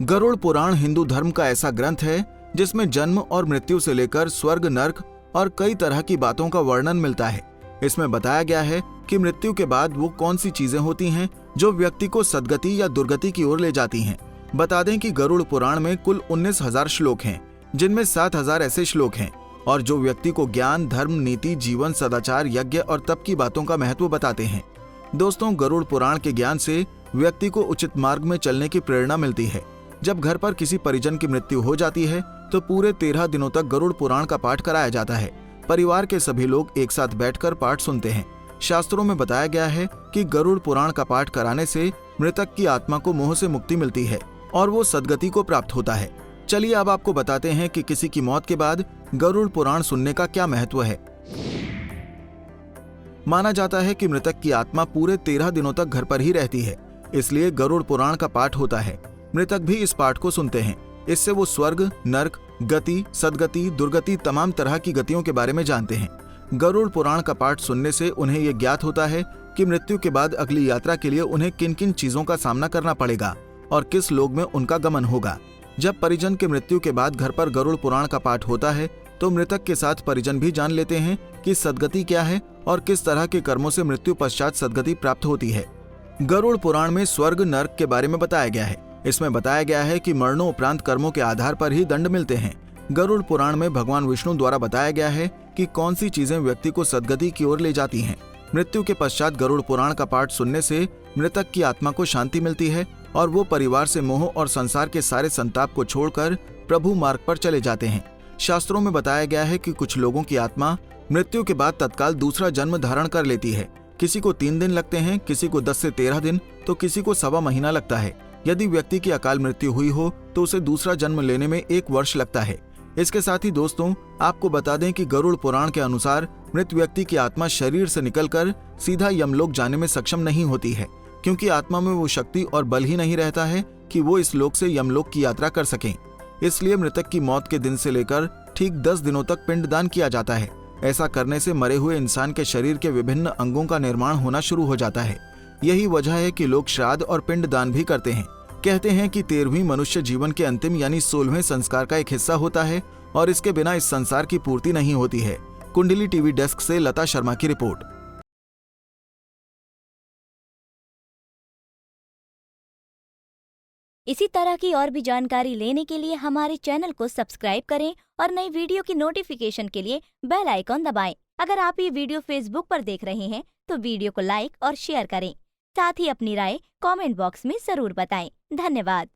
गरुड़ पुराण हिंदू धर्म का ऐसा ग्रंथ है जिसमें जन्म और मृत्यु से लेकर स्वर्ग, नर्क और कई तरह की बातों का वर्णन मिलता है। इसमें बताया गया है कि मृत्यु के बाद वो कौन सी चीजें होती हैं जो व्यक्ति को सदगति या दुर्गति की ओर ले जाती हैं। बता दें कि गरुड़ पुराण में कुल 19,000 श्लोक हैं, जिनमें 7,000 ऐसे श्लोक हैं और जो व्यक्ति को ज्ञान, धर्म, नीति, जीवन, सदाचार, यज्ञ और तप की बातों का महत्व बताते हैं। दोस्तों, गरुड़ पुराण के ज्ञान से व्यक्ति को उचित मार्ग में चलने की प्रेरणा मिलती है। जब घर पर किसी परिजन की मृत्यु हो जाती है तो पूरे 13 दिनों तक गरुड़ पुराण का पाठ कराया जाता है। परिवार के सभी लोग एक साथ बैठकर पाठ सुनते हैं। शास्त्रों में बताया गया है कि गरुड़ पुराण का पाठ कराने से मृतक की आत्मा को मोह से मुक्ति मिलती है और वो सदगति को प्राप्त होता है। चलिए अब आपको बताते हैं कि किसी की मौत के बाद गरुड़ पुराण सुनने का क्या महत्व है। माना जाता है कि मृतक की आत्मा पूरे 13 दिनों तक घर पर ही रहती है, इसलिए गरुड़ पुराण का पाठ होता है। मृतक भी इस पाठ को सुनते हैं। इससे वो स्वर्ग, नर्क, गति, सदगति, दुर्गति, तमाम तरह की गतियों के बारे में जानते हैं। गरुड़ पुराण का पाठ सुनने से उन्हें ये ज्ञात होता है कि मृत्यु के बाद अगली यात्रा के लिए उन्हें किन किन चीजों का सामना करना पड़ेगा और किस लोक में उनका गमन होगा। जब परिजन के मृत्यु के बाद घर पर गरुड़ पुराण का पाठ होता है तो मृतक के साथ परिजन भी जान लेते हैं कि सदगति क्या है और किस तरह के कर्मों से मृत्यु पश्चात सदगति प्राप्त होती है। गरुड़ पुराण में स्वर्ग, नर्क के बारे में बताया गया है। इसमें बताया गया है कि मरणोपरांत कर्मों के आधार पर ही दंड मिलते हैं। गरुड़ पुराण में भगवान विष्णु द्वारा बताया गया है कि कौन सी चीजें व्यक्ति को सदगति की ओर ले जाती हैं। मृत्यु के पश्चात गरुड़ पुराण का पाठ सुनने से मृतक की आत्मा को शांति मिलती है और वो परिवार से मोह और संसार के सारे संताप को छोड़कर प्रभु मार्ग पर चले जाते हैं। शास्त्रों में बताया गया है कि कुछ लोगों की आत्मा मृत्यु के बाद तत्काल दूसरा जन्म धारण कर लेती है। किसी को 3 दिन लगते हैं, किसी को 10 से 13 दिन, तो किसी को 1.25 महीना लगता है। यदि व्यक्ति की अकाल मृत्यु हुई हो तो उसे दूसरा जन्म लेने में 1 वर्ष लगता है। इसके साथ ही दोस्तों, आपको बता दें कि गरुड़ पुराण के अनुसार मृत व्यक्ति की आत्मा शरीर से निकलकर सीधा यमलोक जाने में सक्षम नहीं होती है, क्योंकि आत्मा में वो शक्ति और बल ही नहीं रहता है कि वो इस लोक से यमलोक की यात्रा कर सकें। इसलिए मृतक की मौत के दिन से लेकर ठीक 10 दिनों तक पिंडदान किया जाता है। ऐसा करने से मरे हुए इंसान के शरीर के विभिन्न अंगों का निर्माण होना शुरू हो जाता है। यही वजह है कि लोग श्राद्ध और पिंडदान भी करते हैं। कहते हैं कि 13वीं मनुष्य जीवन के अंतिम यानी 16वें संस्कार का एक हिस्सा होता है और इसके बिना इस संसार की पूर्ति नहीं होती है। कुंडली टीवी डेस्क से लता शर्मा की रिपोर्ट। इसी तरह की और भी जानकारी लेने के लिए हमारे चैनल को सब्सक्राइब करें और नई वीडियो की नोटिफिकेशन के लिए बेल आइकॉन दबाएं। अगर आप ये वीडियो फेसबुक पर देख रहे हैं तो वीडियो को लाइक और शेयर करें। साथ ही अपनी राय कमेंट बॉक्स में जरूर बताएं। धन्यवाद।